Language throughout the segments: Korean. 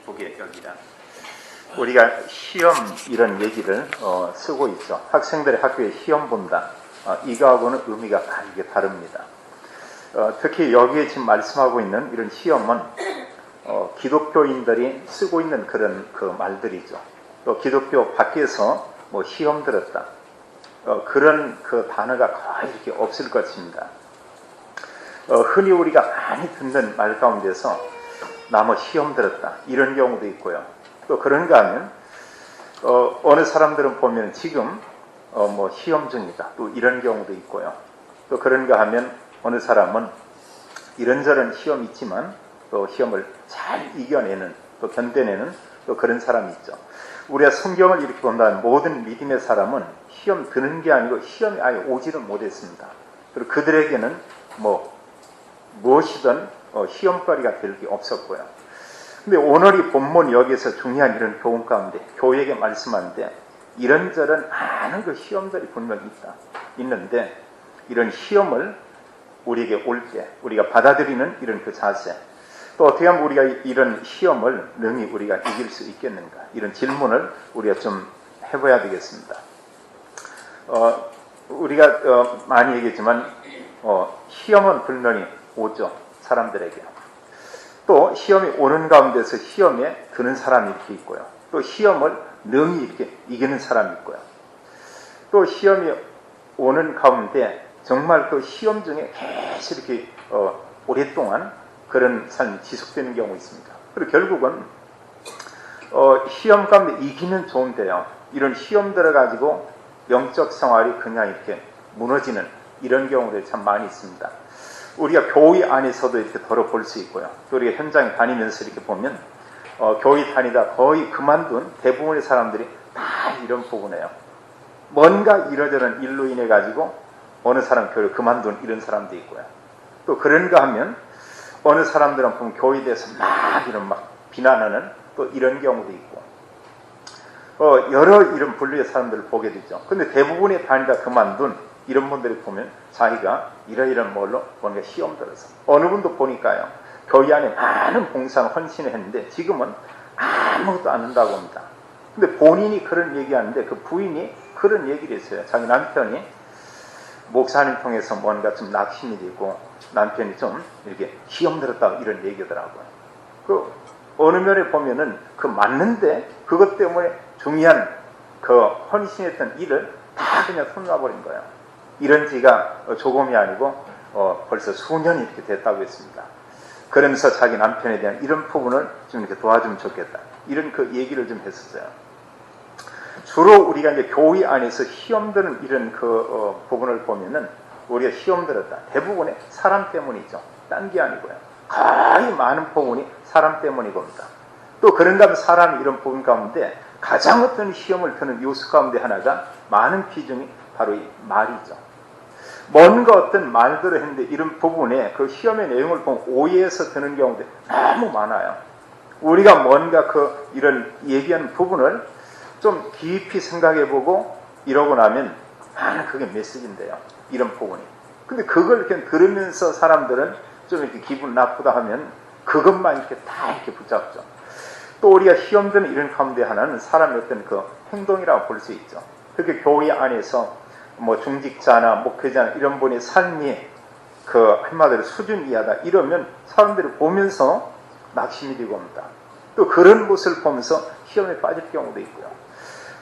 기쁘게 여기라. 우리가 시험 이런 얘기를 쓰고 있죠. 학생들의 학교에 시험 본다. 이거하고는 의미가 많이 다릅니다. 특히 여기에 지금 말씀하고 있는 이런 시험은 기독교인들이 쓰고 있는 그런 그 말들이죠. 또 기독교 밖에서 뭐 시험 들었다. 그런 그 단어가 거의 이렇게 없을 것입니다. 흔히 우리가 많이 듣는 말 가운데서 나 뭐 시험 들었다 이런 경우도 있고요. 또 그런가 하면 어느 사람들은 보면 지금 뭐 시험 중이다 또 이런 경우도 있고요. 또 그런가 하면 어느 사람은 이런저런 시험이 있지만 또 시험을 잘 이겨내는 또 견뎌내는 또 그런 사람이 있죠. 우리가 성경을 이렇게 본다면 모든 믿음의 사람은 시험 드는 게 아니고 시험이 아예 오지를 못했습니다. 그리고 그들에게는 무엇이든 시험거리가 될 게 없었고요. 근데 오늘 이 본문 여기에서 중요한 이런 교훈 가운데 교회에게 말씀하는데 이런저런 많은 그 시험들이 분명히 있는데 이런 시험을 우리에게 올 때 우리가 받아들이는 이런 그 자세 또 어떻게 하면 우리가 이런 시험을 능히 우리가 이길 수 있겠는가 이런 질문을 우리가 좀 해봐야 되겠습니다. 우리가 많이 얘기했지만 시험은 분명히 오죠. 사람들에게. 또 시험이 오는 가운데서 시험에 드는 사람이 이렇게 있고요. 또 시험을 능히 이렇게 이기는 사람이 있고요. 또 시험이 오는 가운데 정말 그 시험 중에 계속 이렇게 오랫동안 그런 삶이 지속되는 경우가 있습니다. 그리고 결국은 시험 가운데 이기면 좋은데요. 이런 시험 들어가지고 영적 생활이 그냥 이렇게 무너지는 이런 경우들이 참 많이 있습니다. 우리가 교회 안에서도 이렇게 볼 수 있고요. 또 우리가 현장에 다니면서 이렇게 보면 교회 다니다 거의 그만둔 대부분의 사람들이 다 이런 부분이에요. 뭔가 이러저런 일로 인해 가지고 어느 사람 교회를 그만둔 이런 사람도 있고요. 또 그런가 하면 어느 사람들은 보면 교회에 대해서 막 비난하는 또 이런 경우도 있고 여러 이런 분류의 사람들을 보게 되죠. 근데 대부분의 다니다 그만둔 이런 분들이 보면 자기가 이러이런 뭘로 뭔가 시험 들어서 어느 분도 보니까요. 교회 안에 많은 봉사를 헌신을 했는데 지금은 아무것도 안 한다고 합니다. 근데 본인이 그런 얘기하는데 그 부인이 그런 얘기를 했어요. 자기 남편이 목사님 통해서 뭔가 좀 낙심이 되고 남편이 좀 이렇게 시험 들었다고 이런 얘기더라고요. 그 어느 면에 보면은 그 맞는데 그것 때문에 중요한 그 헌신했던 일을 다 그냥 손놔버린 거예요. 이런 지가 조금이 아니고 벌써 수년이 이렇게 됐다고 했습니다. 그러면서 자기 남편에 대한 이런 부분을 좀 이렇게 도와주면 좋겠다. 이런 그 얘기를 좀 했었어요. 주로 우리가 이제 교회 안에서 시험 드는 이런 그 부분을 보면은 우리가 시험 들었다. 대부분의 사람 때문이죠. 딴 게 아니고요. 거의 많은 부분이 사람 때문이 겁니다. 또 그런가 하면 사람이 이런 부분 가운데 가장 어떤 시험을 드는 요소 가운데 하나가 많은 비중이 바로 이 말이죠. 뭔가 어떤 말들을 했는데 이런 부분에 그 시험의 내용을 보면 오해해서 드는 경우도 너무 많아요. 우리가 뭔가 이런 얘기하는 부분을 좀 깊이 생각해보고 이러고 나면 그게 메시지인데요. 이런 부분이. 근데 그걸 이렇게 들으면서 사람들은 좀 이렇게 기분 나쁘다 하면 그것만 이렇게 다 이렇게 붙잡죠. 또 우리가 시험 드는 이런 가운데 하나는 사람의 어떤 그 행동이라고 볼 수 있죠. 그게 교회 안에서 뭐 중직자나 목회자나 이런 분의 삶이 그 한마디로 수준 이하다 이러면 사람들이 보면서 낙심이 되고 옵니다. 또 그런 모습을 보면서 시험에 빠질 경우도 있고요.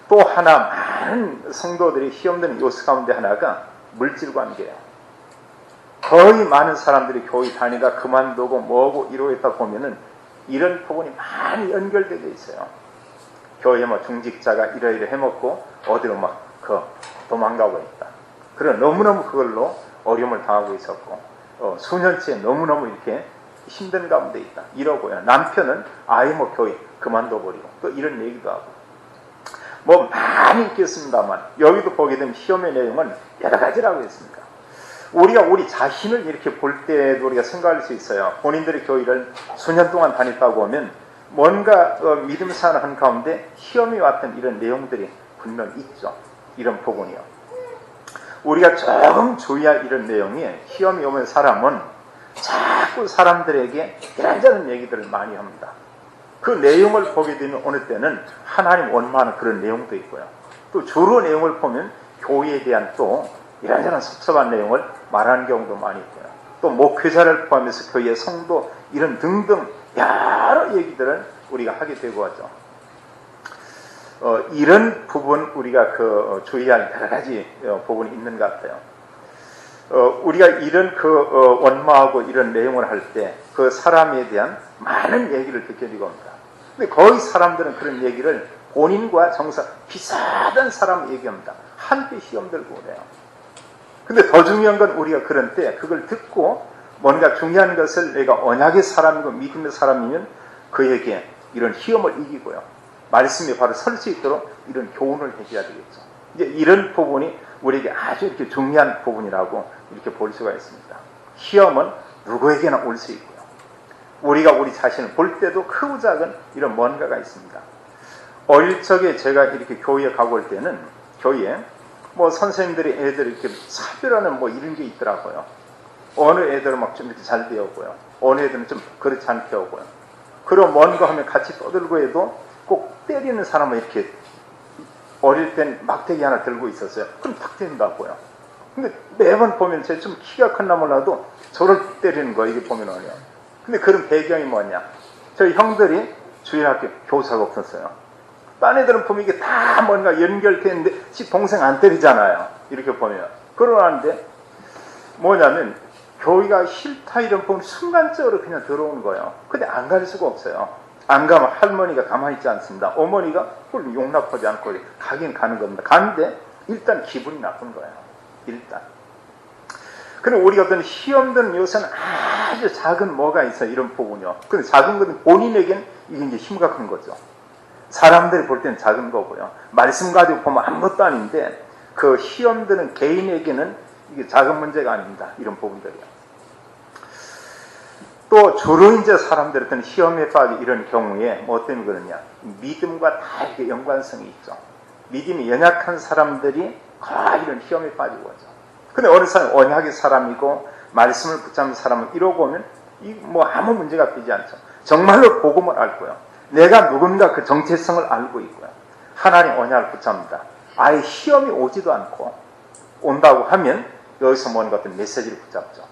또 하나 많은 성도들이 시험 드는 요소 가운데 하나가 물질 관계예요. 거의 많은 사람들이 교회 다니다 그만두고 뭐하고 이러고 보면은 이런 부분이 많이 연결되어 있어요. 교회 뭐 중직자가 이러이러 해먹고 어디로 도망가고 있다. 그래 너무너무 그걸로 어려움을 당하고 있었고 수년째 너무너무 이렇게 힘든 가운데 있다. 이러고요. 남편은 아예 교회 그만둬버리고 또 이런 얘기도 하고 많이 있겠습니다만 여기도 보게 되면 시험의 내용은 여러 가지라고 했습니다. 우리가 우리 자신을 이렇게 볼 때도 우리가 생각할 수 있어요. 본인들이 교회를 수년 동안 다녔다고 하면 뭔가 믿음 생활한 가운데 시험이 왔던 이런 내용들이 분명 있죠. 이런 부분이요. 우리가 조금 주의할 이런 내용이 시험이 오면 사람은 자꾸 사람들에게 이런저런 얘기들을 많이 합니다. 그 내용을 보게 되면 어느 때는 하나님 원망하는 그런 내용도 있고요. 또 주로 내용을 보면 교회에 대한 또 이런저런 섭섭한 내용을 말하는 경우도 많이 있고요. 또 목회자를 포함해서 교회 성도 이런 등등 여러 얘기들을 우리가 하게 되고 하죠. 이런 부분 우리가 주의할 여러 가지 부분이 있는 것 같아요. 우리가 이런 원망하고 이런 내용을 할 때 그 사람에 대한 많은 얘기를 듣게 되고 합니다. 근데 거의 사람들은 그런 얘기를 본인과 정사 비슷한 사람 얘기합니다. 함께 시험 들고 그래요. 근데 더 중요한 건 우리가 그런 때 그걸 듣고 뭔가 중요한 것을 내가 언약의 사람이고 믿음의 사람이면 그에게 이런 시험을 이기고요. 말씀에 바로 설 수 있도록 이런 교훈을 해줘야 되겠죠. 이제 이런 부분이 우리에게 아주 이렇게 중요한 부분이라고 이렇게 볼 수가 있습니다. 시험은 누구에게나 올 수 있고요. 우리가 우리 자신을 볼 때도 크고 작은 이런 뭔가가 있습니다. 어릴 적에 제가 이렇게 교회에 가고 올 때는 교회에 선생님들이 애들 이렇게 차별하는 이런 게 있더라고요. 어느 애들은 막 좀 이렇게 잘 배우고요. 어느 애들은 좀 그렇지 않게 배우고요. 그럼 뭔가 하면 같이 떠들고 해도 꼭 때리는 사람은 이렇게 어릴 땐 막대기 하나 들고 있었어요. 그럼 탁 때린다고요. 근데 매번 보면 제가 좀 키가 컸나 몰라도 저를 때리는 거예요. 이게 보면 어려요. 근데 그런 배경이 뭐냐. 저희 형들이 주일학교 교사가 없었어요. 딴 애들은 보면 이게 다 뭔가 연결되어 있는데 지 동생 안 때리잖아요. 이렇게 보면. 그러는데 뭐냐면 교회가 싫다 이런 부분 순간적으로 그냥 들어오는 거예요. 근데 안 갈 수가 없어요. 안 가면 할머니가 가만히 있지 않습니다. 어머니가 그걸 용납하지 않고 가긴 가는 겁니다. 가는데 일단 기분이 나쁜 거예요. 일단. 그럼 우리가 어떤 시험 드는 요소는 아주 작은 뭐가 있어요. 이런 부분이요. 근데 작은 것은 본인에겐 이게 이제 심각한 거죠. 사람들이 볼 때는 작은 거고요. 말씀 가지고 보면 아무것도 아닌데 그 시험 드는 개인에게는 이게 작은 문제가 아닙니다. 이런 부분들이요. 또 주로 이제 사람들이 어떤 시험에 빠져 이런 경우에 뭐 때문에 그러냐. 믿음과 다 이렇게 연관성이 있죠. 믿음이 연약한 사람들이 거의 이런 시험에 빠지고 하죠. 근데 어느 사람은 언약의 사람이고 말씀을 붙잡는 사람은 이러고 오면 아무 문제가 되지 않죠. 정말로 복음을 알고요. 내가 누군가 그 정체성을 알고 있고요. 하나님 언약을 붙잡는다. 아예 시험이 오지도 않고 온다고 하면 여기서 뭔가 어떤 메시지를 붙잡죠.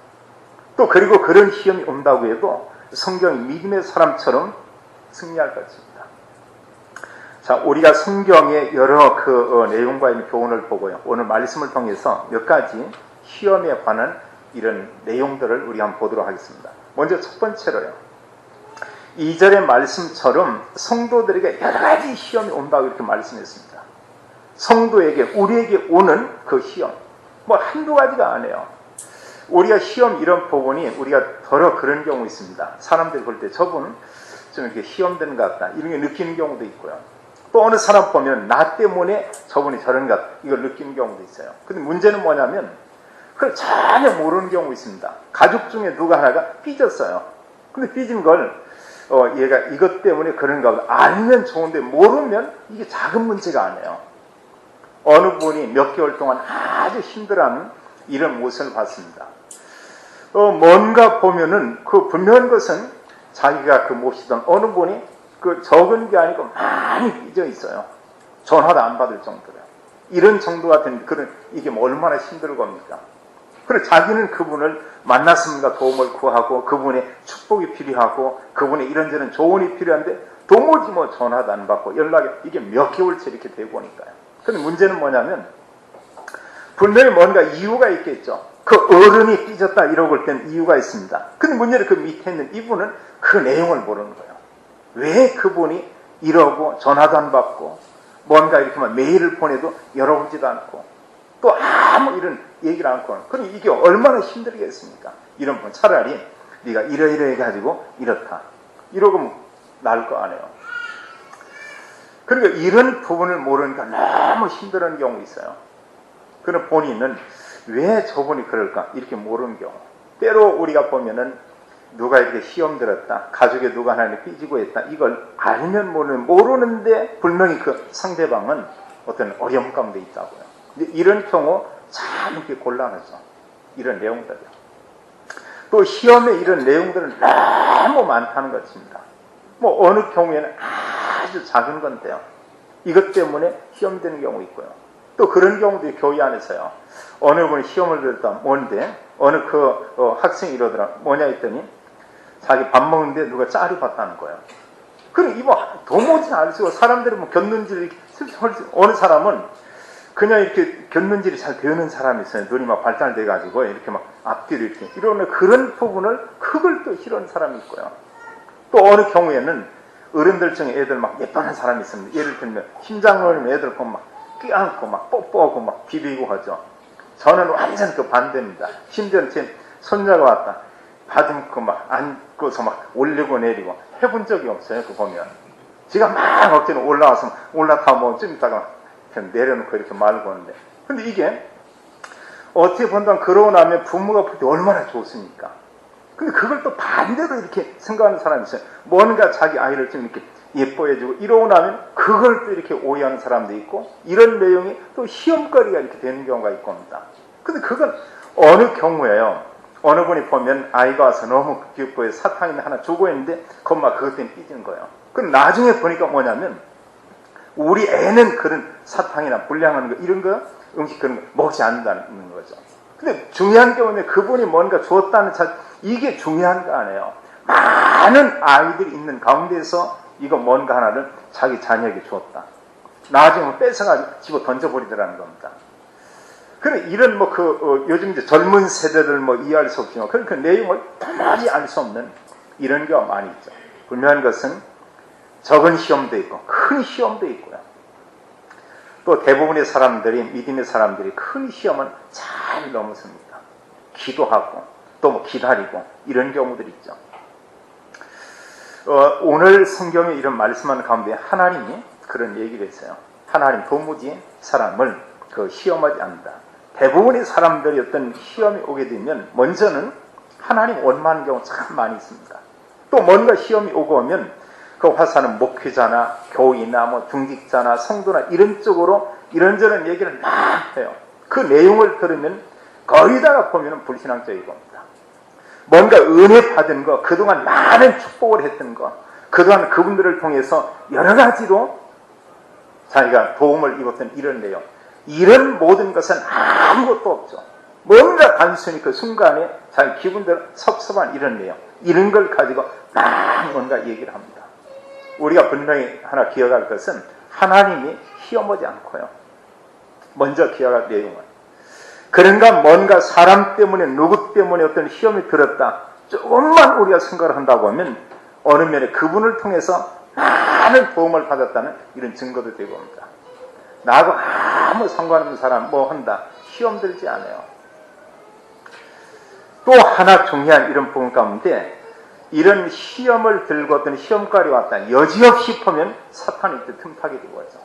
또 그리고 그런 시험이 온다고 해도 성경이 믿음의 사람처럼 승리할 것입니다. 자, 우리가 성경의 여러 내용과 있는 교훈을 보고요. 오늘 말씀을 통해서 몇 가지 시험에 관한 이런 내용들을 우리 한번 보도록 하겠습니다. 먼저 첫 번째로요. 2절의 말씀처럼 성도들에게 여러 가지 시험이 온다고 이렇게 말씀했습니다. 성도에게, 우리에게 오는 그 시험. 한두 가지가 아니에요. 우리가 시험 이런 부분이 우리가 더러 그런 경우 있습니다. 사람들이 볼 때 저분 좀 이렇게 시험 되는 것 같다. 이런 게 느끼는 경우도 있고요. 또 어느 사람 보면 나 때문에 저분이 저런 것 같다. 이걸 느끼는 경우도 있어요. 근데 문제는 뭐냐면 그걸 전혀 모르는 경우 있습니다. 가족 중에 누가 하나가 삐졌어요. 근데 삐진 걸 얘가 이것 때문에 그런가 알면 좋은데 모르면 이게 작은 문제가 아니에요. 어느 분이 몇 개월 동안 아주 힘들어하는 이런 모습을 봤습니다. 뭔가 보면은 그 분명한 것은 자기가 모시던 어느 분이 적은 게 아니고 많이 삐져 있어요. 전화도 안 받을 정도로. 이런 정도가 된 이게 얼마나 힘들 겁니까? 그래서 자기는 그분을 만났습니다. 도움을 구하고 그분의 축복이 필요하고 그분의 이런저런 조언이 필요한데 도무지 전화도 안 받고 연락이 이게 몇 개월째 이렇게 되고 오니까요. 근데 문제는 뭐냐면 분명히 뭔가 이유가 있겠죠. 그 어른이 삐졌다 이러고 올 때는 이유가 있습니다. 근데 문제는 그 밑에 있는 이분은 그 내용을 모르는 거예요. 왜 그분이 이러고 전화도 안 받고 뭔가 이렇게 메일을 보내도 열어보지도 않고 또 아무 이런 얘기를 않고 그럼 이게 얼마나 힘들겠습니까? 이런 분 차라리 네가 이러이러 해가지고 이렇다 이러고 나을 거 아니에요. 그러니까 이런 부분을 모르니까 너무 힘들어하는 경우 있어요. 그럼 본인은 왜 저분이 그럴까 이렇게 모르는 경우. 때로 우리가 보면은 누가 이렇게 시험 들었다, 가족에 누가 하나님 삐지고 했다, 이걸 알면 모르는데 분명히 그 상대방은 어떤 어려움 가운데 있다고요. 이런 경우 참 이렇게 곤란하죠. 이런 내용들이요. 또 시험에 이런 내용들은 너무 많다는 것입니다. 뭐 어느 경우에는 아주 작은 건데요. 이것 때문에 시험되는 경우 있고요. 또 그런 경우도 교회 안에서요. 어느 분이 시험을 들었다. 뭔데? 어느 학생이 이러더라. 뭐냐 했더니 자기 밥 먹는데 누가 짤이 봤다는 거예요. 그럼 이거 도무지 알 수가 사람들이 뭐 곁눈질이 어느 사람은 그냥 이렇게 곁눈질이 잘 되는 사람이 있어요. 눈이 막 발달돼가지고 이렇게 막 앞뒤로 이렇게 이러는 그런 부분을 그걸 또 싫어하는 사람이 있고요. 또 어느 경우에는 어른들 중에 애들 막 예뻐하는 사람이 있습니다. 예를 들면 심장놀이면 애들 보면 막 껴안고 막 뽀뽀하고 막 비비고 하죠. 저는 완전 그 반대입니다. 심지어 제 손자가 왔다. 다듬고 막 안고서 막 올리고 내리고 해본 적이 없어요. 그 보면 지가 막 억지로 올라와서 올라타고 뭐 좀 있다가 그냥 내려놓고 이렇게 말고 하는데, 근데 이게 어떻게 본다면 그러고 나면 부모가 볼 때 얼마나 좋습니까? 근데 그걸 또 반대로 이렇게 생각하는 사람이 있어요. 뭔가 자기 아이를 좀 이렇게 예뻐해주고 이러고 나면 그걸 또 이렇게 오해하는 사람도 있고, 이런 내용이 또 시험거리가 이렇게 되는 경우가 있고 합니다. 근데 그건 어느 경우에요. 어느 분이 보면 아이가 와서 너무 기뻐해서 사탕이 하나 주고 있는데 그것만 그것 때문에 삐지는 거예요. 그럼 나중에 보니까 뭐냐면 우리 애는 그런 사탕이나 불량하는 거 이런 거 음식 그런 거 먹지 않는다는 거죠. 근데 중요한 경우는 그분이 뭔가 주었다는 이게 중요한 거 아니에요. 많은 아이들이 있는 가운데서 이거 뭔가 하나를 자기 자녀에게 주었다. 나중에 뺏어가지고 집어 던져버리더라는 겁니다. 그래, 이런 요즘 이제 젊은 세대들 이해할 수 없지만, 그 내용을 도무지 알 수 없는 이런 경우가 많이 있죠. 분명한 것은 적은 시험도 있고, 큰 시험도 있고요. 또 대부분의 사람들이, 믿음의 사람들이 큰 시험은 잘 넘어섭니다. 기도하고, 또 기다리고, 이런 경우들이 있죠. 오늘 성경에 이런 말씀하는 가운데 하나님이 그런 얘기를 했어요. 하나님 도무지 사람을 시험하지 않는다. 대부분의 사람들이 어떤 시험이 오게 되면 먼저는 하나님 원망하는 경우 참 많이 있습니다. 또 뭔가 시험이 오고 오면 그 화사는 목회자나 교인이나 중직자나 성도나 이런 쪽으로 이런저런 얘기를 막 해요. 그 내용을 들으면 거의 다 보면 불신앙적인 겁니다. 뭔가 은혜 받은 거, 그동안 많은 축복을 했던 거, 그동안 그분들을 통해서 여러 가지로 자기가 도움을 입었던 이런 내용, 이런 모든 것은 아무것도 없죠. 뭔가 단순히 그 순간에 자기 기분대로 섭섭한 이런 내용, 이런 걸 가지고 막 뭔가 얘기를 합니다. 우리가 분명히 하나 기억할 것은 하나님이 시험하지 않고요. 먼저 기억할 내용은 그런가 뭔가 사람 때문에 누구 때문에 어떤 시험이 들었다. 조금만 우리가 생각을 한다고 하면 어느 면에 그분을 통해서 많은 도움을 받았다는 이런 증거도 되고 합니다. 나하고 아무 상관없는 사람 한다. 시험 들지 않아요. 또 하나 중요한 이런 부분 가운데 이런 시험을 들고 어떤 시험까지 왔다. 여지없이 보면 사탄이 이때 틈타게 되고 하죠.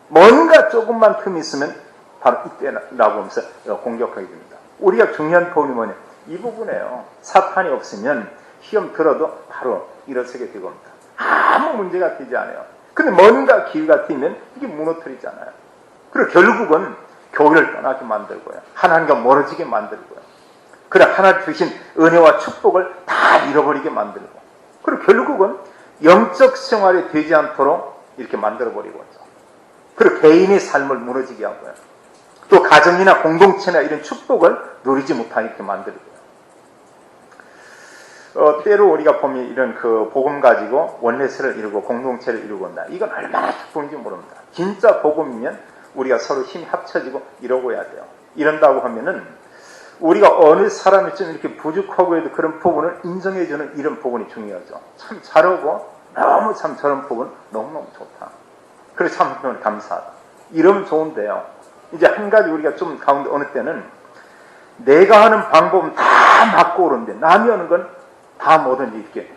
뭔가 조금만 틈이 있으면 바로 이때라고 하면서 공격하게 됩니다. 우리가 중요한 부분이 뭐냐? 이 부분이에요. 사탄이 없으면 시험 들어도 바로 일어서게 되고 합니다. 아무 문제가 되지 않아요. 근데 뭔가 기회가 되면 이게 무너뜨리잖아요. 그리고 결국은 교회를 떠나게 만들고요. 하나님과 멀어지게 만들고요. 그래 하나님 주신 은혜와 축복을 다 잃어버리게 만들고, 그리고 결국은 영적 생활이 되지 않도록 이렇게 만들어버리고 있죠. 그리고 개인의 삶을 무너지게 하고요. 또 가정이나 공동체나 이런 축복을 누리지 못하게 이렇게 만들고요. 때로 우리가 보면 이런 복음 가지고 원내세를 이루고 공동체를 이루고 온다. 이건 얼마나 축복인지 모릅니다. 진짜 복음이면 우리가 서로 힘이 합쳐지고 이러고 해야 돼요. 이런다고 하면은 우리가 어느 사람이 좀 이렇게 부족하고 해도 그런 부분을 인정해주는 이런 부분이 중요하죠. 참 잘하고 너무 참 저런 부분 너무너무 좋다. 그래서 참 감사하다. 이러면 좋은데요. 이제 한 가지 우리가 좀 가운데 어느 때는 내가 하는 방법은 다 맞고 오는데 남이 하는 건 다 뭐든지 이렇게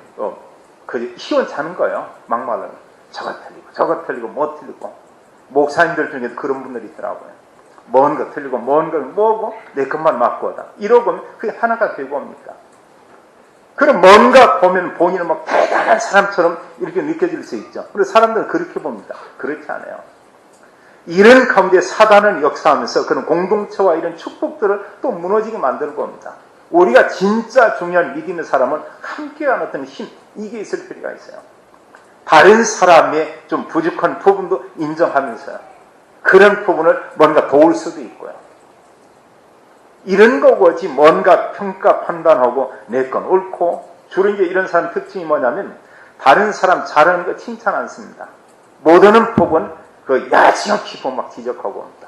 시원찮은 거예요. 막말로 저거 틀리고 뭐 틀리고, 목사님들 중에도 그런 분들이 있더라고요. 뭔가 틀리고 뭔가 뭐고 내 것만 맞고 하다. 이러고 그게 하나가 되고 옵니까? 그럼 뭔가 보면 본인은 막 대단한 사람처럼 이렇게 느껴질 수 있죠. 그런데 사람들은 그렇게 봅니다. 그렇지 않아요. 이런 가운데 사단은 역사하면서 그런 공동체와 이런 축복들을 또 무너지게 만드는 겁니다. 우리가 진짜 중요한 믿음의 사람은 함께하는 어떤 힘, 이게 있을 필요가 있어요. 다른 사람의 좀 부족한 부분도 인정하면서요. 그런 부분을 뭔가 도울 수도 있고요. 이런 거지 뭔가 평가 판단하고 내 건 옳고, 주로 이제 이런 사람 특징이 뭐냐면 다른 사람 잘하는 거 칭찬 안 씁니다. 못하는 부분 그 야지없이 막 지적하고 옵니다.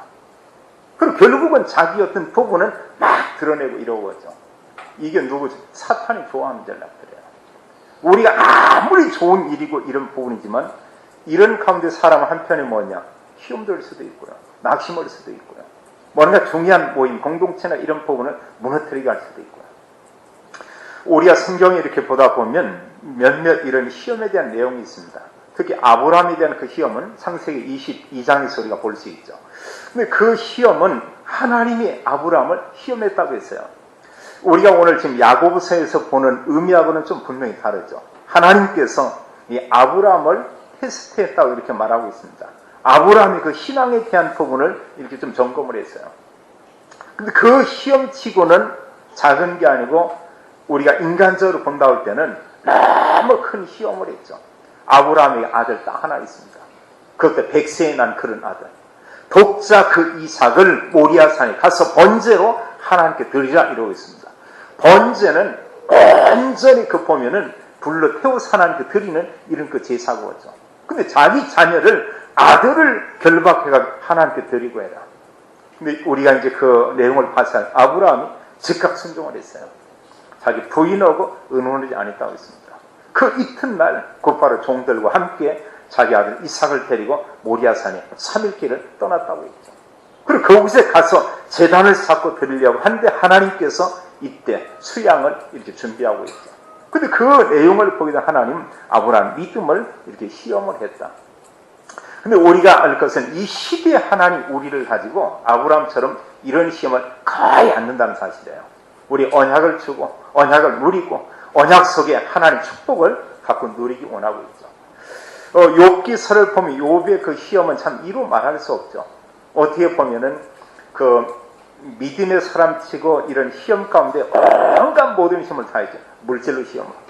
그리고 결국은 자기 어떤 부분은 막 드러내고 이러고죠. 이게 누구죠? 사탄이 좋아하는 전략들이에요. 우리가 아무리 좋은 일이고 이런 부분이지만 이런 가운데 사람 한편이 뭐냐? 시험될 수도 있고요. 낙심할 수도 있고요. 뭔가 중요한 모임, 공동체나 이런 부분을 무너뜨리게 할 수도 있고요. 우리가 성경에 이렇게 보다 보면 몇몇 이런 시험에 대한 내용이 있습니다. 특히 아브라함에 대한 그 시험은 창세기 22장에서 우리가 볼 수 있죠. 근데 그 시험은 하나님이 아브라함을 시험했다고 했어요. 우리가 오늘 지금 야고보서에서 보는 의미하고는 좀 분명히 다르죠. 하나님께서 이 아브라함을 테스트했다고 이렇게 말하고 있습니다. 아브라함이 그 신앙에 대한 부분을 이렇게 좀 점검을 했어요. 근데 그 시험치고는 작은 게 아니고 우리가 인간적으로 본다 할 때는 너무 큰 시험을 했죠. 아브라함의 아들 딱 하나 있습니다. 그때 100세에 난 그런 아들. 독자 그 이삭을 모리아산에 가서 번제로 하나님께 드리라 이러고 있습니다. 번제는 완전히 그 보면은 불로 태워서 하나님께 드리는 이런 그 제사고죠. 근데 자기 자녀를 아들을 결박해가 하나님께 드리고 해라. 근데 우리가 이제 그 내용을 봐서 아브라함이 즉각 순종을 했어요. 자기 부인하고 의논하지 않았다고 했습니다. 그 이튿날 곧바로 종들과 함께 자기 아들 이삭을 데리고 모리아산에 3일길을 떠났다고 했죠. 그리고 그곳에 가서 제단을 쌓고 드리려고 하는데 하나님께서 이때 수양을 이렇게 준비하고 있죠. 근데 그 내용을 보게 된 하나님, 아브라함 믿음을 이렇게 시험을 했다. 근데 우리가 알 것은 이 시대의 하나님 우리를 가지고 아브라함처럼 이런 시험을 거의 안 는다는 사실이에요. 우리 언약을 주고 언약을 누리고 언약 속에 하나님 축복을 갖고 누리기 원하고 있죠. 욥기서를 보면 욥의 그 시험은 참 이루 말할 수 없죠. 어떻게 보면은 그 믿음의 사람치고 이런 시험 가운데 온갖 모든 시험을 다 했죠. 물질로 시험하고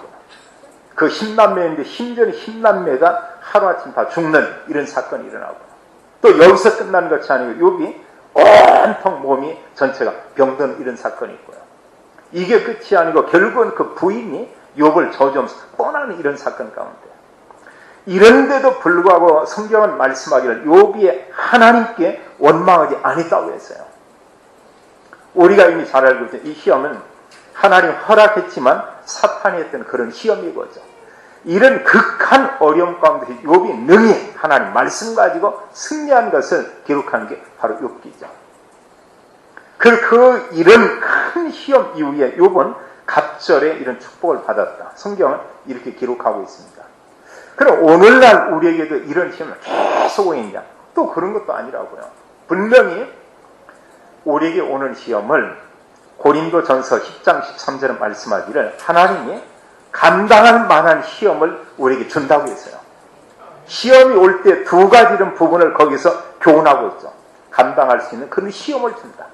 그 10남매인데 심지어 10남매가 하루아침 다 죽는 이런 사건이 일어나고 또 여기서 끝나는 것이 아니고 욥이 온통 몸이 전체가 병든 이런 사건이 있고요. 이게 끝이 아니고 결국은 그 부인이 욥을 저주하면서 뻔하는 이런 사건 가운데 이런데도 불구하고 성경은 말씀하기를 욥이 하나님께 원망하지 않았다고 했어요. 우리가 이미 잘 알고 있죠. 이 시험은 하나님 허락했지만 사탄이 했던 그런 시험이거죠. 이런 극한 어려움 가운데 욥이 능히 하나님 말씀 가지고 승리한 것을 기록하는 게 바로 욥기죠. 그 이런 큰 시험 이후에 욥은 갑절에 이런 축복을 받았다. 성경은 이렇게 기록하고 있습니다. 그럼 오늘날 우리에게도 이런 시험을 계속 오느냐? 또 그런 것도 아니라고요. 분명히 우리에게 오는 시험을 고린도전서 10장 13절에 말씀하기를 하나님이 감당할 만한 시험을 우리에게 준다고 했어요. 시험이 올 때 두 가지 이런 부분을 거기서 교훈하고 있죠. 감당할 수 있는 그런 시험을 준다.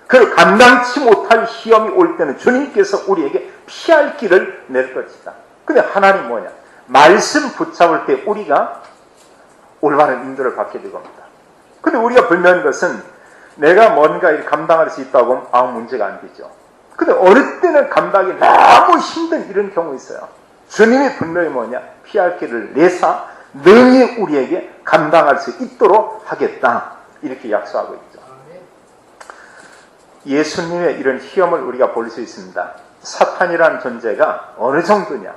그 감당치 못할 시험이 올 때는 주님께서 우리에게 피할 길을 낼 것이다. 근데 하나님 뭐냐? 말씀 붙잡을 때 우리가 올바른 인도를 받게 될 겁니다. 근데 우리가 분명한 것은 내가 뭔가 감당할 수 있다고 하면 아무 문제가 안 되죠. 근데 어느 때는 감당이 너무 힘든 이런 경우 있어요. 주님이 분명히 뭐냐? 피할 길을 내사 능히 우리에게 감당할 수 있도록 하겠다. 이렇게 약속하고 있죠. 예수님의 이런 시험을 우리가 볼 수 있습니다. 사탄이라는 존재가 어느 정도냐?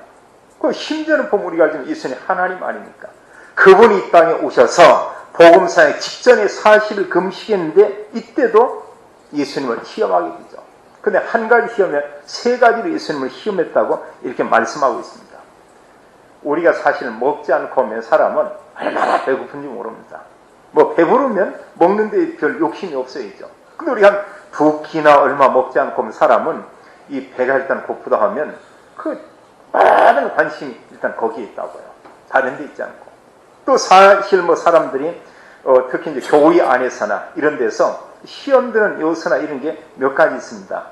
그 심지어는 보면 우리가 지금 예수님 하나님 아닙니까? 그분이 이 땅에 오셔서 복음사역 직전에 40일 금식했는데 이때도 예수님을 시험하게 되죠. 근데 한 가지 시험에 세 가지로 예수님을 시험했다고 이렇게 말씀하고 있습니다. 우리가 사실 먹지 않고 오면 사람은 얼마나 배고픈지 모릅니다. 뭐 배부르면 먹는데 별 욕심이 없어야죠. 근데 우리가 한 두 끼나 얼마 먹지 않고 오면 사람은 이 배가 일단 고프다 하면 그 많은 관심이 일단 거기에 있다고요. 다른 데 있지 않고. 또 사실 뭐 사람들이 특히 이제 교회 안에서나 이런 데서 시험 드는 요소나 이런 게 몇 가지 있습니다.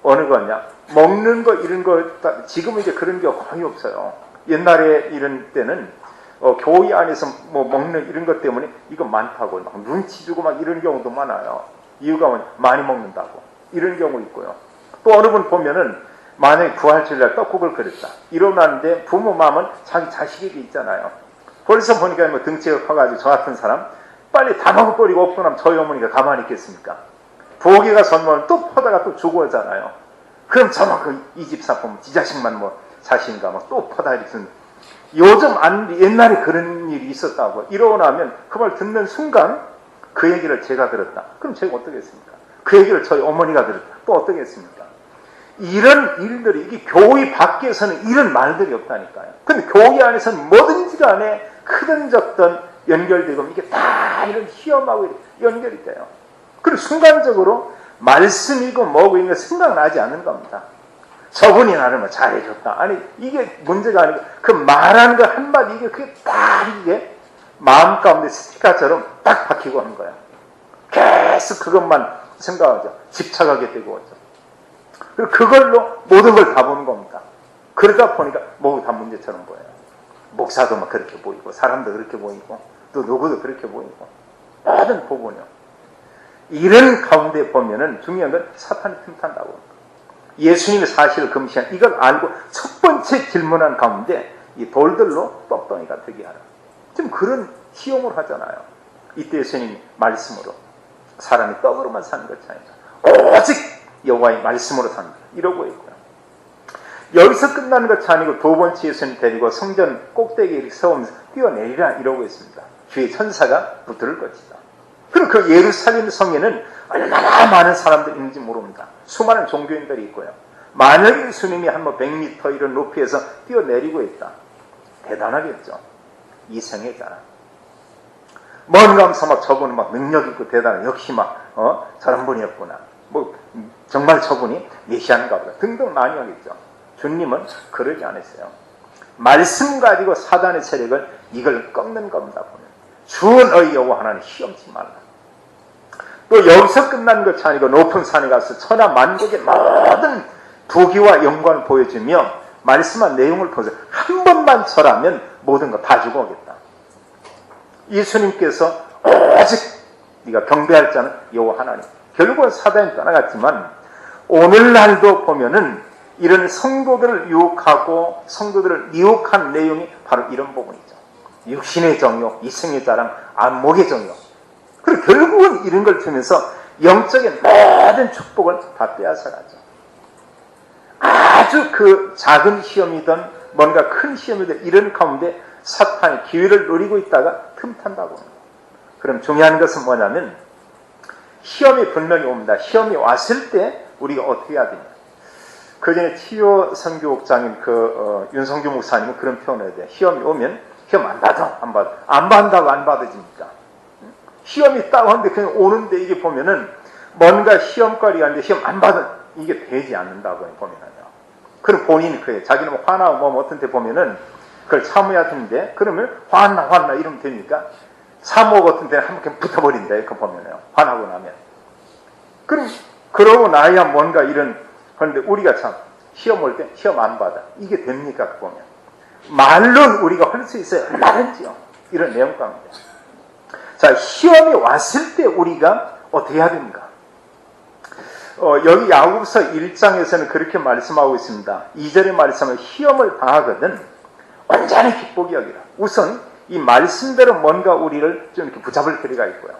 어느 거냐? 먹는 거 이런 거 지금은 이제 그런 게 거의 없어요. 옛날에 이런 때는 교회 안에서 뭐 먹는 이런 것 때문에 이거 많다고 막 눈치 주고 막 이런 경우도 많아요. 이유가 뭐냐? 많이 먹는다고. 이런 경우 있고요. 또 어느 분 보면은 만약에 부활절날 떡국을 끓였다. 일어났는데 부모 마음은 자기 자식에게 있잖아요. 벌써 보니까 뭐 등치가 커가지고 저 같은 사람 빨리 다 먹어버리고 없고 나면 저희 어머니가 가만히 있겠습니까? 부엌에 가서 먹으면 또 퍼다가 또 주고 오잖아요. 그럼 저만큼 이 집사 보면 지 자식만 뭐 자신가 막 또 퍼다 이렇게. 요즘 옛날에 그런 일이 있었다고. 이러고 나면 그 말 듣는 순간 그 얘기를 제가 들었다. 그럼 제가 어떻겠습니까? 그 얘기를 저희 어머니가 들었다. 또 어떻겠습니까? 이런 일들이, 이게 교회 밖에서는 이런 말들이 없다니까요. 근데 교회 안에서는 뭐든지 간에 크든 적든 연결되고 이게 다 이런 희염하고 연결이 돼요. 그리고 순간적으로 말씀이고 뭐고 이런 거 생각나지 않는 겁니다. 저분이 나를 뭐 잘해줬다. 아니, 이게 문제가 아니고 그 말하는 거 한마디 이게 그게 딱 이게 마음 가운데 스티커처럼 딱 박히고 하는 거야. 계속 그것만 생각하죠. 집착하게 되고 하죠. 그리고 그걸로 모든 걸 다 보는 겁니다. 그러다 보니까 뭐가 다 문제처럼 보여요. 목사도 막 그렇게 보이고 사람도 그렇게 보이고 또 누구도 그렇게 보이고 모든 부분이요. 이런 가운데 보면은 중요한 건 사탄이 틈탄다고. 예수님이 사실을 금시한 이걸 알고 첫 번째 질문한 가운데 이 돌들로 떡덩이가 되게 하라. 지금 그런 시험을 하잖아요. 이때 예수님이 말씀으로 사람이 떡으로만 사는 것이 아니라 오직 여호와의 말씀으로 산다. 이러고 있고요. 여기서 끝나는 것이 아니고 두 번째 예수님 데리고 성전 꼭대기에 이렇게 서면서 뛰어내리라 이러고 있습니다. 주의 천사가 붙들 것이다. 그럼 그 예루살렘 성에는 얼마나 많은 사람들이 있는지 모릅니다. 수많은 종교인들이 있고요. 만약에 예수님이 한 뭐 100m 이런 높이에서 뛰어내리고 있다. 대단하겠죠. 이 성애잖아. 뭔가 하면서 막 저분은 막 능력 있고 대단해. 역시 막 저런 분이었구나. 뭐 정말 저분이 메시아인가 보다. 등등 많이 하겠죠. 주님은 그러지 않았어요. 말씀 가지고 사단의 세력을 이걸 꺾는 겁니다. 보면. 주 너희 여호와 하나님 시험치 말라. 또 여기서 끝난 것이 아니고 높은 산에 가서 천하 만국의 모든 부귀와 영광을 보여주며 말씀한 내용을 보세요. 한 번만 절하면 모든 거 다 주고 오겠다. 예수님께서 오직 네가 경배할 자는 여호와 하나님. 결국은 사단이 떠나갔지만 오늘날도 보면은 이런 성도들을 유혹하고 성도들을 미혹한 내용이 바로 이런 부분이죠. 육신의 정욕, 이성의 자랑, 안목의 정욕. 그리고 결국은 이런 걸 통해서 영적인 모든 축복을 다 빼앗아가죠. 아주 그 작은 시험이든 뭔가 큰 시험이든 이런 가운데 사탄이 기회를 노리고 있다가 틈탄다고 합니다. 그럼 중요한 것은 뭐냐면 시험이 분명히 옵니다. 시험이 왔을 때 우리가 어떻게 해야 되냐. 그 전에 치유 선교국장인 윤성규 목사님은 그런 표현을 해야 돼요. 시험이 오면 시험 안 받아, 안 받아. 안 받는다고 안 받아집니까? 시험이 있다고 하는데 그냥 오는데 이게 보면은 뭔가 시험거리가 있는데 시험 안 받아. 이게 되지 않는다고 보면은요. 그럼 본인이 그래요. 자기는 뭐 화나고 뭐 어떤 때 보면은 그걸 참아야 되는데 그러면 화나 이러면 됩니까? 사모 같은 데는 한 번 붙어버린다. 그거 보면요. 화나고 나면. 그럼 그러고 나야 뭔가 이런 그런데 우리가 참 시험 올 때 시험 안 받아. 이게 됩니까? 보면. 말론 우리가 할 수 있어요. 얼마든지요. 이런 내용 가운데. 자, 시험이 왔을 때 우리가 어떻게 해야 됩니까? 여기 야고보서 1장에서는 그렇게 말씀하고 있습니다. 2절에 말씀은 시험을 당하거든 온전히 기쁘게 여기라. 우선 이 말씀대로 뭔가 우리를 좀 이렇게 붙잡을 필요가 있고요.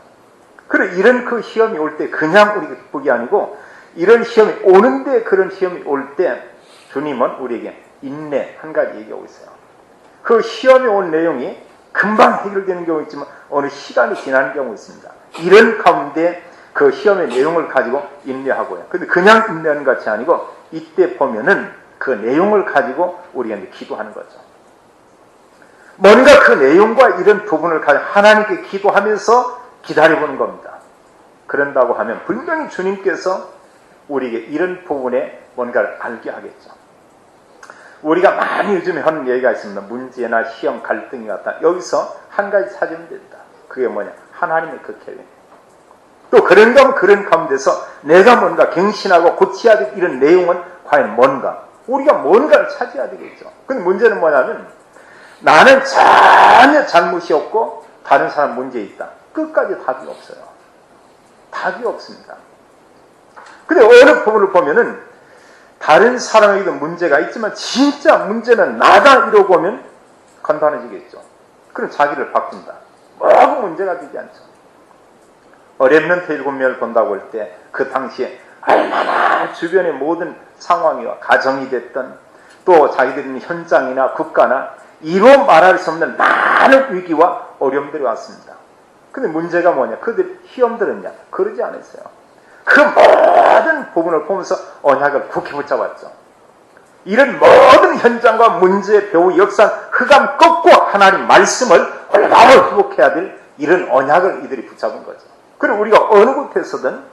그래 이런 그 시험이 올 때 그냥 우리가 기쁘게 아니고 이런 시험이 오는데 그런 시험이 올 때 주님은 우리에게 인내 한 가지 얘기하고 있어요. 그 시험이 온 내용이 금방 해결되는 경우 있지만 어느 시간이 지나는 경우 있습니다. 이런 가운데 그 시험의 내용을 가지고 인내하고요. 근데 그냥 인내하는 것이 아니고 이때 보면은 그 내용을 가지고 우리가 이제 기도하는 거죠. 뭔가 그 내용과 이런 부분을 가지고 하나님께 기도하면서 기다려보는 겁니다. 그런다고 하면 분명히 주님께서 우리에게 이런 부분에 뭔가를 알게 하겠죠. 우리가 많이 요즘에 하는 얘기가 있습니다. 문제나 시험, 갈등이 같다. 여기서 한 가지 찾으면 된다. 그게 뭐냐? 하나님의 그 계획. 또 그런가 그런 가운데서 내가 뭔가 갱신하고 고쳐야 될 이런 내용은 과연 뭔가? 우리가 뭔가를 찾아야 되겠죠. 근데 문제는 뭐냐면 나는 전혀 잘못이 없고 다른 사람 문제 있다. 끝까지 답이 없어요. 답이 없습니다. 근데 어느 부분을 보면은 다른 사람에게도 문제가 있지만 진짜 문제는 나다 이러고 보면 간단해지겠죠. 그럼 자기를 바꾼다. 뭐고 문제가 되지 않죠. 렘넌트 7명을 본다고 할 때 그 당시에 얼마나 주변의 모든 상황이와 가정이 됐던 또 자기들이 있는 현장이나 국가나 이루 말할 수 없는 많은 위기와 어려움들이 왔습니다. 근데 문제가 뭐냐? 그들 시험 들었냐? 그러지 않았어요. 그 모든 부분을 보면서 언약을 굳게 붙잡았죠. 이런 모든 현장과 문제, 배우, 역사, 흑암 꺾고 하나님 말씀을 올바로 회복해야 될 이런 언약을 이들이 붙잡은 거죠. 그리고 우리가 어느 곳에서든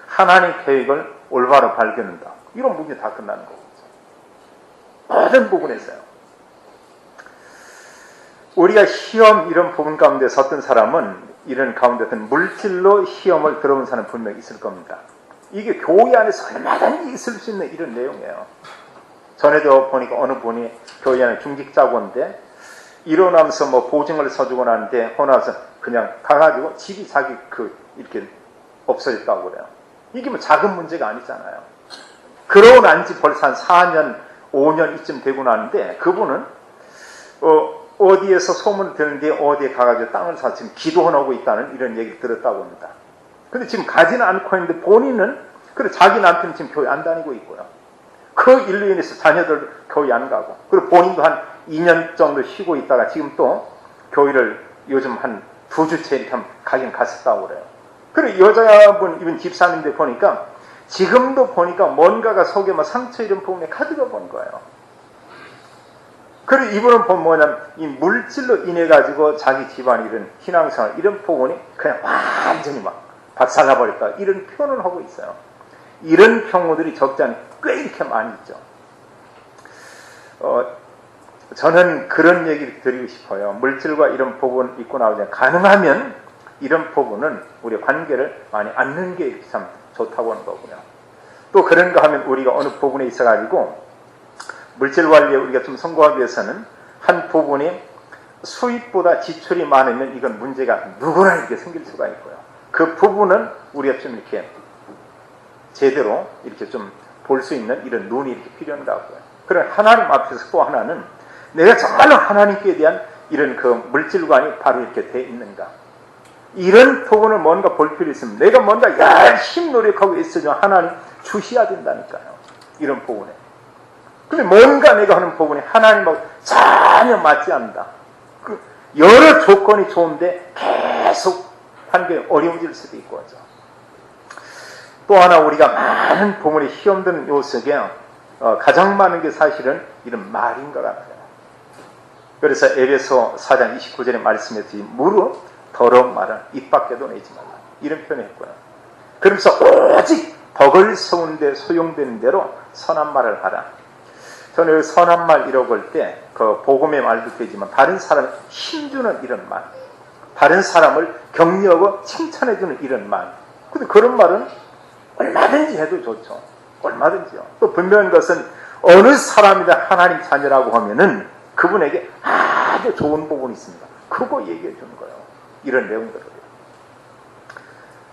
하나님 계획을 올바로 발견한다. 이런 문제 다 끝나는 거죠. 모든 부분에서요. 우리가 시험 이런 부분 가운데 섰던 사람은 이런 가운데 어떤 물질로 시험을 들어온 사람 분명히 있을 겁니다. 이게 교회 안에서 얼마든지 있을 수 있는 이런 내용이에요. 전에도 보니까 어느 분이 교회 안에 중직자고인데 일어나면서 뭐 보증을 서주고 나는데 혼나서 그냥 가가지고 집이 자기 이렇게 없어졌다고 그래요. 이게 뭐 작은 문제가 아니잖아요. 그러고 난 지 벌써 한 4년, 5년 이쯤 되고 나는데 그분은 어디에서 소문을 듣는데 어디에 가가지고 땅을 사 지금 기도하고 있다는 이런 얘기를 들었다고 합니다. 근데 지금 가지는 않고 있는데 본인은 그래 자기 남편은 지금 교회 안 다니고 있고요. 그 일로 인해서 자녀들 교회 안 가고 그리고 본인도 한 2년 정도 쉬고 있다가 지금 또 교회를 요즘 한 2주째 이렇게 가긴 갔었다고 그래요. 그리고 여자분 이분 집사님들 보니까 지금도 보니까 뭔가가 속에 뭐 상처 이런 부분에 가득가 본 거예요. 그리고 이분은 보면 뭐냐면 이 물질로 인해 가지고 자기 집안 이런 신앙생활 이런 부분이 그냥 완전히 막 박살나버렸다 이런 표현을 하고 있어요. 이런 경우들이 적지 않게 꽤 이렇게 많이 있죠. 저는 그런 얘기를 드리고 싶어요. 물질과 이런 부분 있고 나오지 가능하면 이런 부분은 우리 관계를 많이 안는 게 참 좋다고 하는 거고요. 또 그런가 하면 우리가 어느 부분에 있어가지고 물질 관리에 우리가 좀 성공하기 위해서는 한 부분이 수입보다 지출이 많으면 이건 문제가 누구나 이렇게 생길 수가 있고요. 그 부분은 우리가 좀 이렇게 제대로 이렇게 좀 볼 수 있는 이런 눈이 이렇게 필요한다고요. 그런 하나님 앞에서 또 하나는 내가 정말로 하나님께 대한 이런 그 물질관이 바로 이렇게 돼 있는가. 이런 부분을 뭔가 볼 필요 있으면 내가 뭔가 열심히 노력하고 있으면 하나님 주셔야 된다니까요. 이런 부분에. 근데 뭔가 내가 하는 부분이 하나님하고 전혀 맞지 않는다. 여러 조건이 좋은데 계속 환경이 어려워질 수도 있고 하죠. 또 하나 우리가 많은 부분이 시험되는 요소에 가장 많은 게 사실은 이런 말인 것 같아요. 그래서 에베소 4장 29절의 말씀에 무릇 더러운 말은 입 밖에도 내지 말라. 이런 표현을 했고요. 그러면서 오직 덕을 세우는데 소용되는 대로 선한 말을 하라. 저는 여기 선한 말 이라고 할 때 그 복음의 말도 되지만 다른 사람을 힘주는 이런 말, 다른 사람을 격려하고 칭찬해주는 이런 말. 근데 그런 말은 얼마든지 해도 좋죠. 얼마든지요. 또 분명한 것은 어느 사람이다 하나님 자녀라고 하면은 그분에게 아주 좋은 부분이 있습니다. 그거 얘기해 주는 거예요. 이런 내용들을.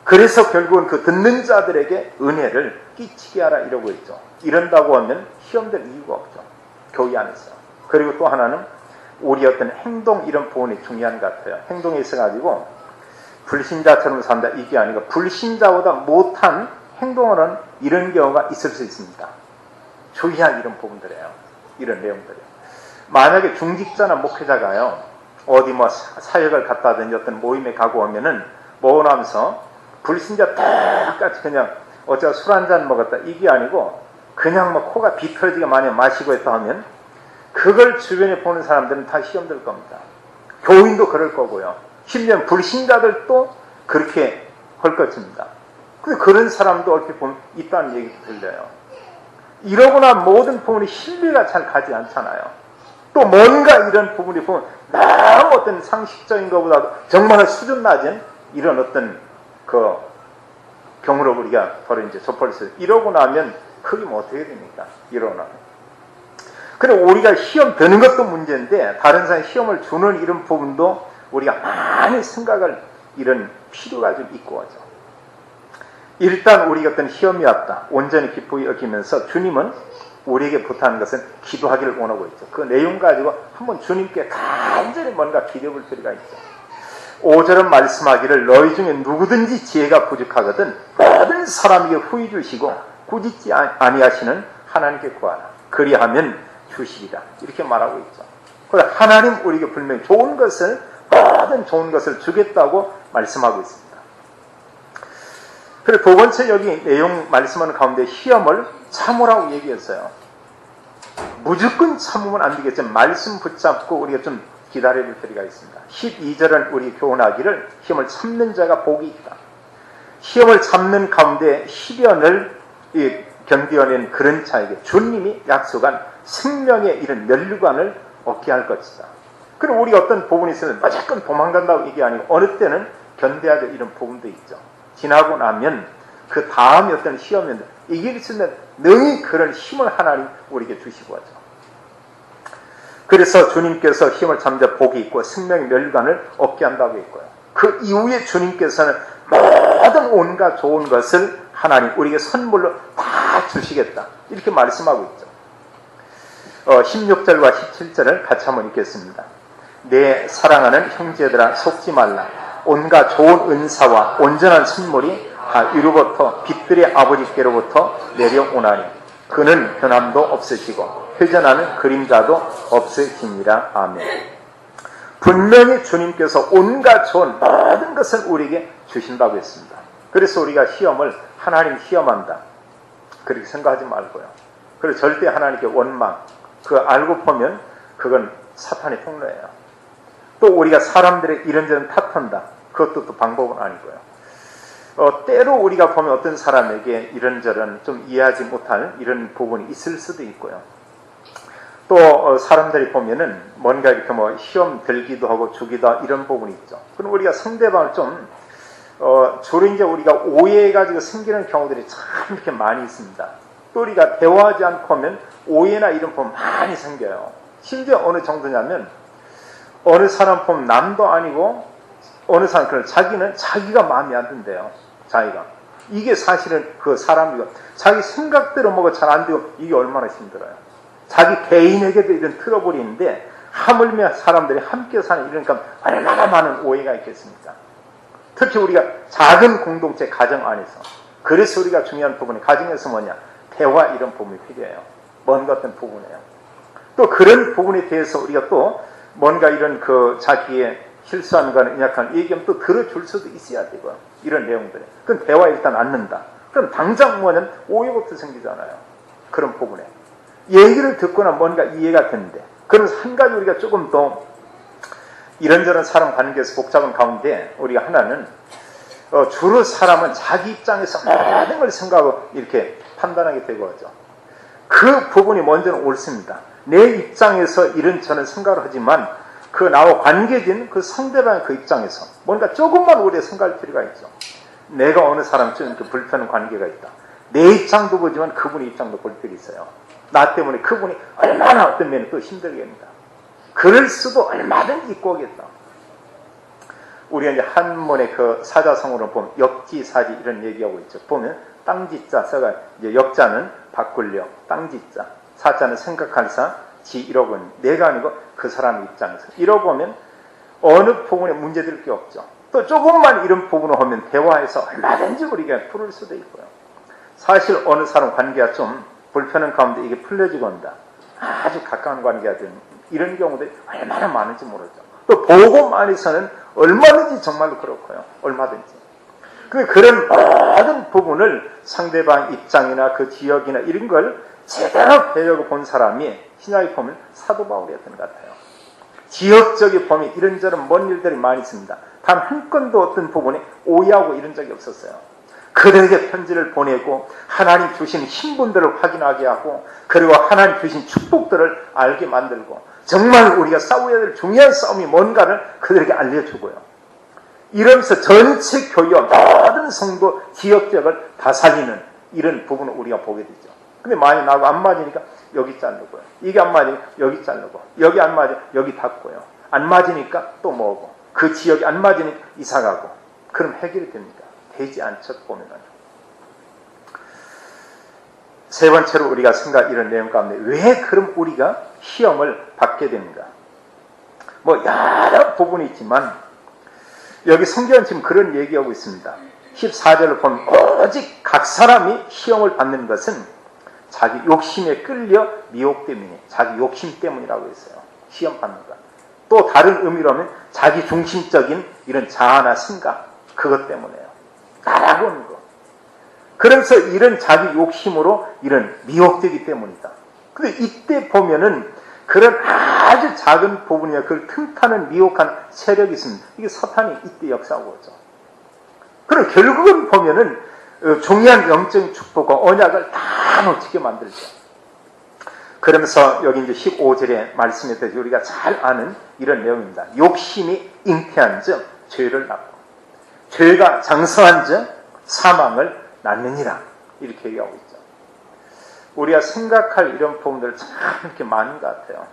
그래서 결국은 그 듣는 자들에게 은혜를 끼치게 하라 이러고 있죠. 이런다고 하면 시험될 이유가 없죠. 교회 안에서. 그리고 또 하나는 우리 어떤 행동 이런 부분이 중요한 것 같아요. 행동에 있어가지고 불신자처럼 산다 이게 아니고 불신자보다 못한 행동을 하는 이런 경우가 있을 수 있습니다. 주의할 이런 부분들이에요. 이런 내용들이에요. 만약에 중직자나 목회자가요. 어디 뭐 사역을 갔다든지 어떤 모임에 가고 오면은 모으면서 불신자 똑같이 그냥 어쩌다 술 한잔 먹었다 이게 아니고 그냥 뭐 코가 비틀어지게 많이 마시고 했다 하면 그걸 주변에 보는 사람들은 다 시험될 겁니다. 교인도 그럴 거고요. 심지어 불신자들도 그렇게 할 것입니다. 근데 그런 사람도 얼핏 보면 있다는 얘기도 들려요. 이러거나 모든 부분이 신뢰가 잘 가지 않잖아요. 또 뭔가 이런 부분이 보면 너무 어떤 상식적인 것보다도 정말 수준 낮은 이런 어떤 그 경우로 우리가 바로 이제 접할 수 이러고 나면 그게 뭐 어떻게 됩니까? 이러고 나면. 그래 우리가 시험 드는 것도 문제인데 다른 사람 시험을 주는 이런 부분도 우리가 많이 생각을 이런 필요가 좀 있고 하죠. 일단 우리가 어떤 시험이 왔다. 온전히 기쁘게 여기면서 주님은 우리에게 부탁하는 것은 기도하기를 원하고 있죠. 그 내용 가지고 한번 주님께 간절히 뭔가 기도해볼 필요가 있죠. 5절은 말씀하기를 너희 중에 누구든지 지혜가 부족하거든 모든 사람에게 후히 주시고 꾸짖지 아니하시는 하나님께 구하라. 그리하면 주시리라. 이렇게 말하고 있죠. 그래서 하나님 우리에게 분명히 좋은 것을 모든 좋은 것을 주겠다고 말씀하고 있습니다. 그리고 두 번째 여기 내용 말씀하는 가운데 시험을 참으라고 얘기했어요. 무조건 참으면 안 되겠지만 말씀 붙잡고 우리가 좀 기다려볼 필요가 있습니다. 12절은 우리 교훈하기를 시험을 참는 자가 복이 있다. 시험을 참는 가운데 시련을 견디어낸 그런 자에게 주님이 약속한 생명의 이런 면류관을 얻게 할 것이다. 그럼 우리가 어떤 부분이 있으면 무조건 도망간다고 얘기 아니고 어느 때는 견뎌야 될 이런 부분도 있죠. 지나고 나면 그 다음에 어떤 시험이 이길 수 있는 능히 그런 힘을 하나님 우리에게 주시고 하죠. 그래서 주님께서 힘을 참자 복이 있고 생명의 멸관을 얻게 한다고 했고요. 그 이후에 주님께서는 모든 온갖 좋은 것을 하나님 우리에게 선물로 다 주시겠다. 이렇게 말씀하고 있죠. 16절과 17절을 같이 한번 읽겠습니다. 내 사랑하는 형제들아 속지 말라. 온갖 좋은 은사와 온전한 선물이 다 위로부터 빛들의 아버지께로부터 내려오나니 그는 변함도 없으시고 회전하는 그림자도 없으시니라. 아멘. 분명히 주님께서 온갖 좋은 모든 것을 우리에게 주신다고 했습니다. 그래서 우리가 시험을 하나님 시험한다 그렇게 생각하지 말고요. 그리고 절대 하나님께 원망 그거 알고 보면 그건 사탄의 폭로예요. 또 우리가 사람들의 이런저런 탓한다 그것도 또 방법은 아니고요. 때로 우리가 보면 어떤 사람에게 이런저런 좀 이해하지 못할 이런 부분이 있을 수도 있고요. 또 사람들이 보면은 뭔가 이렇게 뭐 시험 들기도 하고 주기도 하고 이런 부분이 있죠. 그럼 우리가 상대방을 좀 주로 이제 우리가 오해해가지고 생기는 경우들이 참 이렇게 많이 있습니다. 또 우리가 대화하지 않고 하면 오해나 이런 부분 많이 생겨요. 심지어 어느 정도냐면 어느 사람 보면 남도 아니고 어느 사람 그런 자기는 자기가 마음에 안 든대요. 자기가 이게 사실은 그 사람이고 자기 생각대로 뭐가 잘 안 되고 이게 얼마나 힘들어요. 자기 개인에게도 이런 트러블이 있는데 하물며 사람들이 함께 사는 이러니까 얼마나 많은 오해가 있겠습니까? 특히 우리가 작은 공동체 가정 안에서 그래서 우리가 중요한 부분이 가정에서 뭐냐 대화 이런 부분이 필요해요. 뭔가 어떤 부분이에요. 또 그런 부분에 대해서 우리가 또 뭔가 이런 그 자기의 실수한 거는 약간 얘기하면 또 들어줄 수도 있어야 되고요. 이런 내용들이. 그럼 대화 일단 않는다. 그럼 당장 뭐는 오해부터 생기잖아요. 그런 부분에. 얘기를 듣거나 뭔가 이해가 되는데. 그래서 한 가지 우리가 조금 더 이런저런 사람 관계에서 복잡한 가운데 우리가 하나는 주로 사람은 자기 입장에서 모든 걸 생각하고 이렇게 판단하게 되고 하죠. 그 부분이 먼저는 옳습니다. 내 입장에서 이런저런 생각을 하지만 그 나와 관계진 그 상대방의 그 입장에서 뭔가 조금만 우리가 생각할 필요가 있죠. 내가 어느 사람 좀 이렇게 불편한 관계가 있다. 내 입장도 보지만 그분의 입장도 볼 필요 있어요. 나 때문에 그분이 얼마나 어떤 면에 또 힘들겠습니다. 그럴 수도 얼마든지 있고 오겠다. 우리가 이제 한문의 그 사자성어로 보면 역지사지 이런 얘기하고 있죠. 보면 땅지자 써가 이제 역자는 바꿀려 땅지자 사자는 생각할 사 지 이러고 내가 아니고 그 사람의 입장에서 이러고 보면 어느 부분에 문제될 게 없죠. 또 조금만 이런 부분을 하면 대화해서 얼마든지 우리가 풀을 수도 있고요. 사실 어느 사람 관계가 좀 불편한 가운데 이게 풀려지고 온다. 아주 가까운 관계가 되는 이런 경우들이 얼마나 많은지 모르죠. 또 복음 안에서는 얼마든지 정말로 그렇고요. 얼마든지. 그런 모든 부분을 상대방 입장이나 그 지역이나 이런 걸 제대로 배우고 본 사람이 신약에 보면 사도 바울이었던 것 같아요. 지역적인 보면 이런저런 먼 일들이 많이 있습니다. 단 한 건도 어떤 부분에 오해하고 이런 적이 없었어요. 그들에게 편지를 보내고 하나님 주신 신분들을 확인하게 하고 그리고 하나님 주신 축복들을 알게 만들고 정말 우리가 싸워야 될 중요한 싸움이 뭔가를 그들에게 알려주고요. 이러면서 전체 교회와 모든 성도 지역적을 다 살리는 이런 부분을 우리가 보게 되죠. 근데 많이 나고 안 맞으니까 여기 자르고요. 이게 안 맞으니까 여기 자르고, 여기 안 맞으니까 여기 닫고요. 안 맞으니까 또 뭐고, 그 지역이 안 맞으니까 이사 가고. 그럼 해결이 됩니까? 되지 않죠, 보면은. 세 번째로 우리가 생각 이런 내용 가운데 왜 그럼 우리가 시험을 받게 됩니까? 뭐 여러 부분이 있지만 여기 성경은 지금 그런 얘기하고 있습니다. 14절을 보면 오직 각 사람이 시험을 받는 것은 자기 욕심에 끌려 미혹됨이니 자기 욕심 때문이라고 했어요. 시험 받는 것. 또 다른 의미로 하면 자기 중심적인 이런 자아나 생각 그것 때문에요. 나라고 거. 그래서 이런 자기 욕심으로 이런 미혹되기 때문이다. 근데 이때 보면은 그런 아주 작은 부분이야 그걸 틈타는 미혹한 세력이 있습니다. 이게 사탄이 이때 역사하고 오죠. 그럼 결국은 보면은 중요한 영적인 축복과 언약을 다 놓치게 만들죠. 그러면서 여기 이제 15절의 말씀에 대해서 우리가 잘 아는 이런 내용입니다. 욕심이 잉태한 즉 죄를 낳고 죄가 장성한 즉 사망을 낳느니라 이렇게 얘기하고 있죠. 우리가 생각할 이런 부분들 참 이렇게 많은 것 같아요.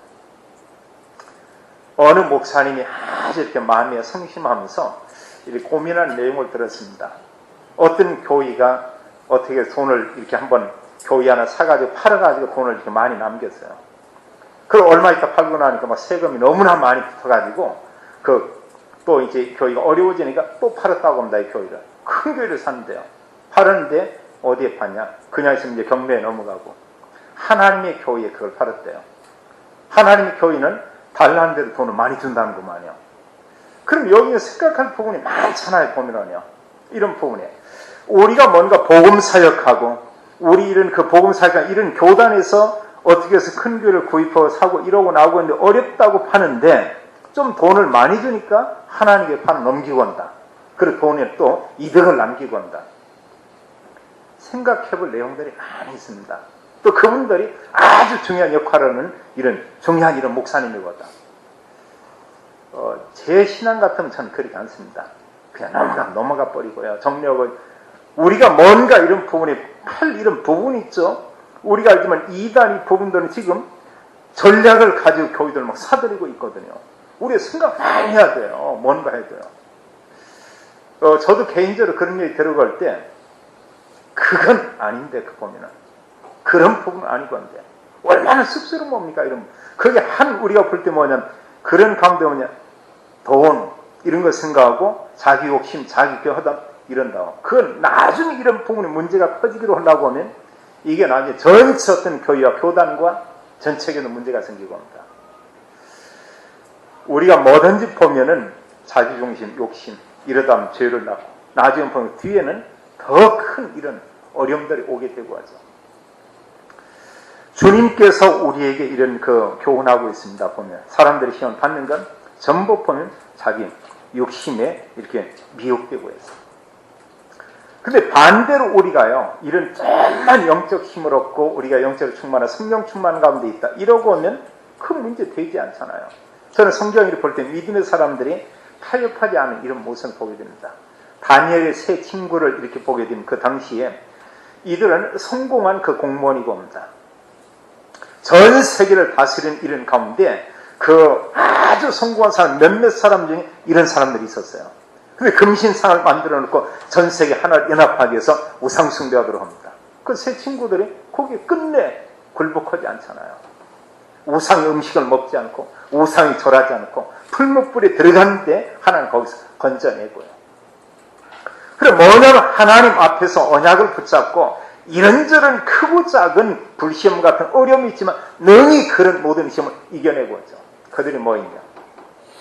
어느 목사님이 아주 이렇게 마음에 성심하면서 이렇게 고민하는 내용을 들었습니다. 어떤 교회가 어떻게 돈을 이렇게 한번 교회 하나 사가지고 팔아가지고 돈을 이렇게 많이 남겼어요. 그걸 얼마 있다 팔고 나니까 막 세금이 너무나 많이 붙어가지고 또 이제 교회가 어려워지니까 또 팔았다고 합니다. 이 교회를. 큰 교회를 샀는데요. 팔았는데 어디에 파냐? 그냥 있으면 이제 경매에 넘어가고 하나님의 교회에 그걸 팔았대요. 하나님의 교회는 달라는 대로 돈을 많이 준다는 거만요. 그럼 여기에 생각할 부분이 많잖아요. 보면은요. 이런 부분에 우리가 뭔가 복음사역하고 우리 이런 그 복음사역과 이런 교단에서 어떻게 해서 큰 교회를 구입하고 사고 이러고 나오고 있는데 어렵다고 파는데 좀 돈을 많이 주니까 하나님께 판 넘기고 온다. 그리고 돈에 또 이득을 남기고 온다. 생각해볼 내용들이 많이 있습니다. 또 그분들이 아주 중요한 역할을 하는 이런 중요한 이런 목사님이거든. 제 신앙 같으면 저는 그렇지 않습니다. 그냥 넘어가 버리고요. 정력을 우리가 뭔가 이런 부분에 팔 이런 부분이 있죠. 우리가 알지만 이단 이 부분들은 지금 전략을 가지고 교회들 막 사들이고 있거든요. 우리가 생각 많이 해야 돼요. 뭔가 해야 돼요. 저도 개인적으로 그런 얘기 들어갈 때 그건 아닌데 그 보면은 그런 부분은 아니고 한데 얼마나 쑥스러운 뭡니까 이런 그게 한 우리가 볼 때 뭐냐면 그런 가운데 뭐냐 돈 이런 거 생각하고 자기 욕심 자기 교하다 이런다. 그건 나중에 이런 부분에 문제가 커지기로 하려고 하면 이게 나중에 전체 어떤 교회와 교단과 전체에도 문제가 생기고 합니다. 우리가 뭐든지 보면은 자기 중심 욕심 이러다 하면 죄를 낳고 나중에 보면 뒤에는 더 큰 이런 어려움들이 오게 되고 하죠. 주님께서 우리에게 이런 교훈하고 있습니다. 보면 사람들이 시험 받는 건 전부 보면 자기 욕심에 이렇게 미혹되고 해서. 근데 반대로 우리가요 이런 정말 영적 힘을 얻고 우리가 영적으로 충만한 성령 충만 가운데 있다 이러고 오면 큰 문제 되지 않잖아요. 저는 성경을 볼 때 믿음의 사람들이 타협하지 않은 이런 모습을 보게 됩니다. 다니엘의 세 친구를 이렇게 보게 되면 그 당시에 이들은 성공한 그 공무원이고 합니다. 전 세계를 다스리는 이런 가운데 그 아주 성공한 사람 몇몇 사람 중에 이런 사람들이 있었어요. 근데 금신상을 만들어 놓고 전 세계 하나를 연합하기 위해서 우상숭배하도록 합니다. 그 세 친구들이 거기에 끝내 굴복하지 않잖아요. 우상의 음식을 먹지 않고 우상이 절하지 않고 풀무불에 들어갔는데 하나는 거기서 건져내고요. 그래 뭐냐면 하나님 앞에서 언약을 붙잡고 이런저런 크고 작은 불시험 같은 어려움이 있지만 능히 그런 모든 시험을 이겨내고 있죠. 그들이 뭐있냐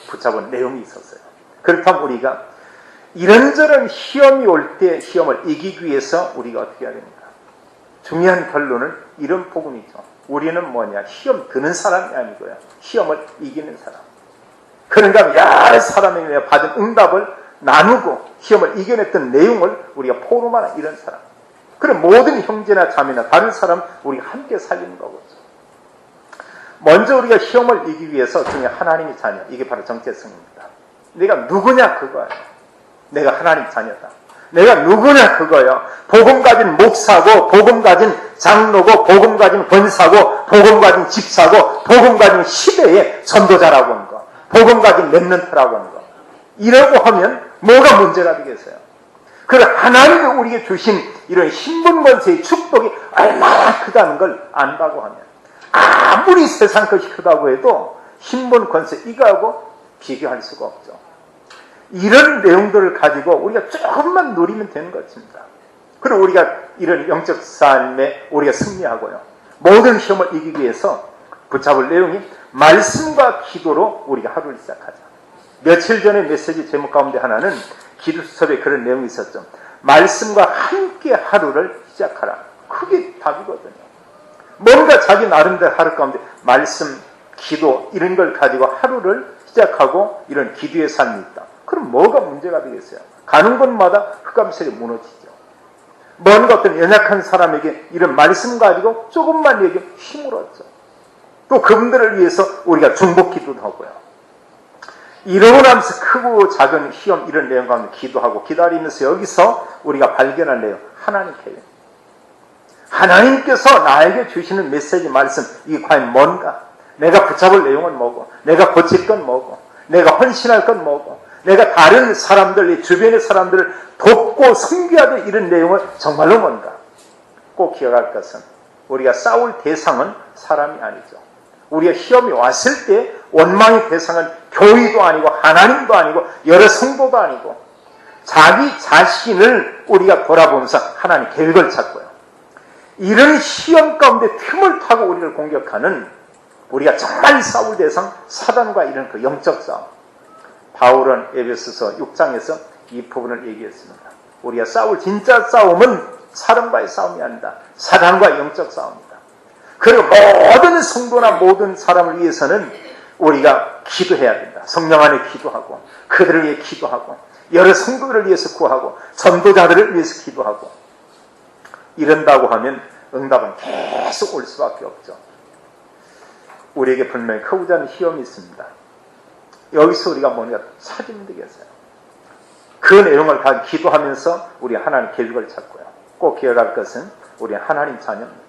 붙잡은 내용이 있었어요. 그렇다면 우리가 이런저런 시험이 올 때 시험을 이기기 위해서 우리가 어떻게 해야 됩니까? 중요한 결론은 이런 부분이죠. 우리는 뭐냐 시험 드는 사람이 아니고요. 시험을 이기는 사람. 그런가 여러 사람에게 받은 응답을 나누고 시험을 이겨냈던 내용을 우리가 포럼하는 이런 사람. 그럼 모든 형제나 자매나 다른 사람 우리가 함께 살리는 거거든요. 먼저 우리가 시험을 이기기 위해서 중에 하나님의 자녀. 이게 바로 정체성입니다. 내가 누구냐 그거예요. 내가 하나님 자녀다. 내가 누구냐 그거요. 복음 가진 목사고, 복음 가진 장로고, 복음 가진 권사고, 복음 가진 집사고, 복음 가진 시대의 전도자라고 하는 거, 복음 가진 렘넌트라고 하는 거. 이라고 하면 뭐가 문제가 되겠어요? 그 하나님이 우리에게 주신 이런 신분 권세의 축복이 얼마나 크다는 걸 안다고 하면, 아무리 세상 것이 크다고 해도 신분 권세 이거하고 비교할 수가 없죠. 이런 내용들을 가지고 우리가 조금만 누리면 되는 것입니다. 그리고 우리가 이런 영적 삶에 우리가 승리하고요. 모든 시험을 이기기 위해서 붙잡을 내용이 말씀과 기도로 우리가 하루를 시작하자. 며칠 전에 메시지 제목 가운데 하나는 기도 수첩에 그런 내용이 있었죠. 말씀과 함께 하루를 시작하라. 그게 답이거든요. 뭔가 자기 나름대로 하루 가운데 말씀, 기도 이런 걸 가지고 하루를 시작하고 이런 기도의 삶이 있다. 그럼 뭐가 문제가 되겠어요? 가는 곳마다 흑암색이 무너지죠. 뭔가 어떤 연약한 사람에게 이런 말씀 가지고 조금만 얘기하면 힘을 얻죠. 또 그분들을 위해서 우리가 중복 기도도 하고요. 이러고 나면서 크고 작은 시험 이런 내용 가운데 기도하고 기다리면서 여기서 우리가 발견할 내용, 하나님 계획. 하나님께서 나에게 주시는 메시지 말씀, 이게 과연 뭔가? 내가 붙잡을 내용은 뭐고, 내가 고칠 건 뭐고, 내가 헌신할 건 뭐고, 내가 다른 사람들, 주변의 사람들을 돕고 섬겨야 이런 내용은 정말로 뭔가? 꼭 기억할 것은 우리가 싸울 대상은 사람이 아니죠. 우리가 시험이 왔을 때 원망의 대상은 교회도 아니고 하나님도 아니고 여러 성도도 아니고 자기 자신을 우리가 돌아보면서 하나님 계획을 찾고요. 이런 시험 가운데 틈을 타고 우리를 공격하는 우리가 정말 싸울 대상 사단과 이런 그 영적 싸움. 바울은 에베소서 6장에서 이 부분을 얘기했습니다. 우리가 싸울 진짜 싸움은 사람과의 싸움이 아니다. 사단과 영적 싸움이다. 그리고 모든 성도나 모든 사람을 위해서는 우리가 기도해야 된다. 성령 안에 기도하고 그들을 위해 기도하고 여러 성도들을 위해서 구하고 전도자들을 위해서 기도하고 이런다고 하면 응답은 계속 올 수밖에 없죠. 우리에게 분명히 크고자 하는 시험이 있습니다. 여기서 우리가 뭔가 찾으면 되겠어요. 그 내용을 다 기도하면서 우리 하나님 계획을 찾고요. 꼭 기억할 것은 우리 하나님 자녀입니다.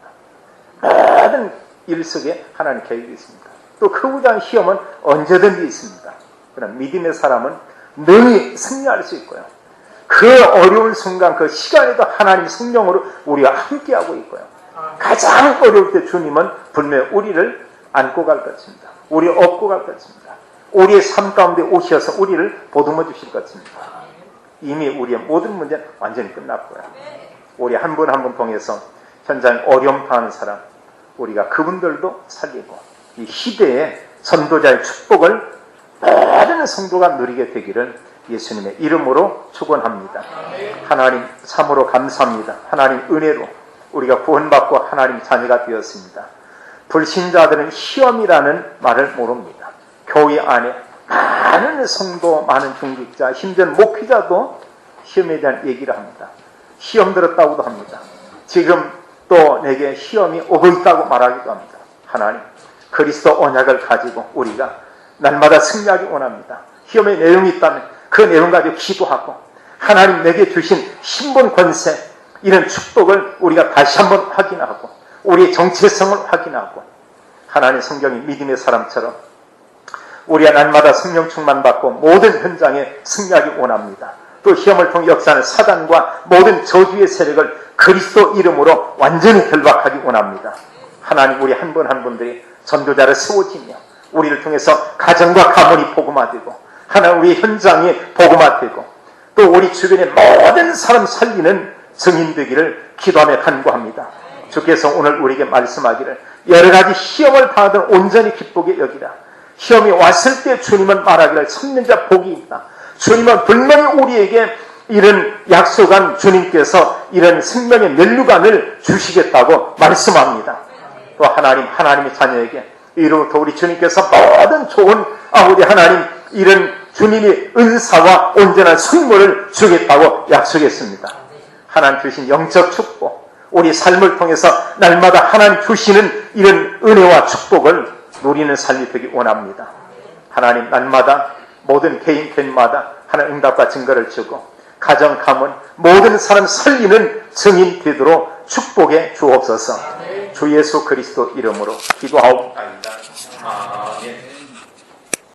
모든 일 속에 하나님 계획이 있습니다. 또 크고자 하는 시험은 언제든지 있습니다. 그러나 믿음의 사람은 능히 승리할 수 있고요. 그 어려운 순간 그 시간에도 하나님 성령으로 우리와 함께하고 있고요. 가장 어려울 때 주님은 분명히 우리를 안고 갈 것입니다. 우리를 업고 갈 것입니다. 우리의 삶 가운데 오셔서 우리를 보듬어 주실 것입니다. 이미 우리의 모든 문제는 완전히 끝났고요. 우리 한 분 한 분 통해서 현장 어려움 당하는 사람 우리가 그분들도 살리고 이 시대의 전도자의 축복을 모든 성도가 누리게 되기를 예수님의 이름으로 축원합니다. 하나님 참으로 감사합니다. 하나님 은혜로 우리가 구원받고 하나님 자녀가 되었습니다. 불신자들은 시험이라는 말을 모릅니다. 교회 안에 많은 성도, 많은 중직자, 심지어 목회자도 시험에 대한 얘기를 합니다. 시험 들었다고도 합니다. 지금 또 내게 시험이 오고 있다고 말하기도 합니다. 하나님, 그리스도 언약을 가지고 우리가 날마다 승리하기 원합니다. 시험의 내용이 있다면 그 내용 가지고 기도하고 하나님 내게 주신 신분 권세 이런 축복을 우리가 다시 한번 확인하고 우리의 정체성을 확인하고 하나님 성경이 믿음의 사람처럼 우리가 날마다 성령 충만받고 모든 현장에 승리하기 원합니다. 또 시험을 통해 역사하는 사단과 모든 저주의 세력을 그리스도 이름으로 완전히 결박하기 원합니다. 하나님 우리 한 분 한 분들이 전도자를 세워지며 우리를 통해서 가정과 가문이 복음화되고 하나님 우리 현장이 복음화되고 또 우리 주변의 모든 사람 살리는 증인 되기를 기도하며 간구합니다. 주께서 오늘 우리에게 말씀하기를 여러 가지 시험을 당하던 온전히 기쁘게 여기라. 시험이 왔을 때 주님은 말하기를 선민자 복이 있다. 주님은 분명히 우리에게 이런 약속한 주님께서 이런 생명의 면류관을 주시겠다고 말씀합니다. 또 하나님의 자녀에게 이로부터 우리 주님께서 모든 좋은 우리 하나님 이런 주님이 은사와 온전한 선물을 주겠다고 약속했습니다. 하나님 주신 영적 축복 우리 삶을 통해서 날마다 하나님 주시는 이런 은혜와 축복을 누리는 삶이 되기 원합니다. 하나님 날마다 모든 개인마다 하나님 응답과 증거를 주고 가정 가문 모든 사람 살리는 증인 되도록 축복해 주옵소서. 주 예수 그리스도 이름으로 기도하옵나이다.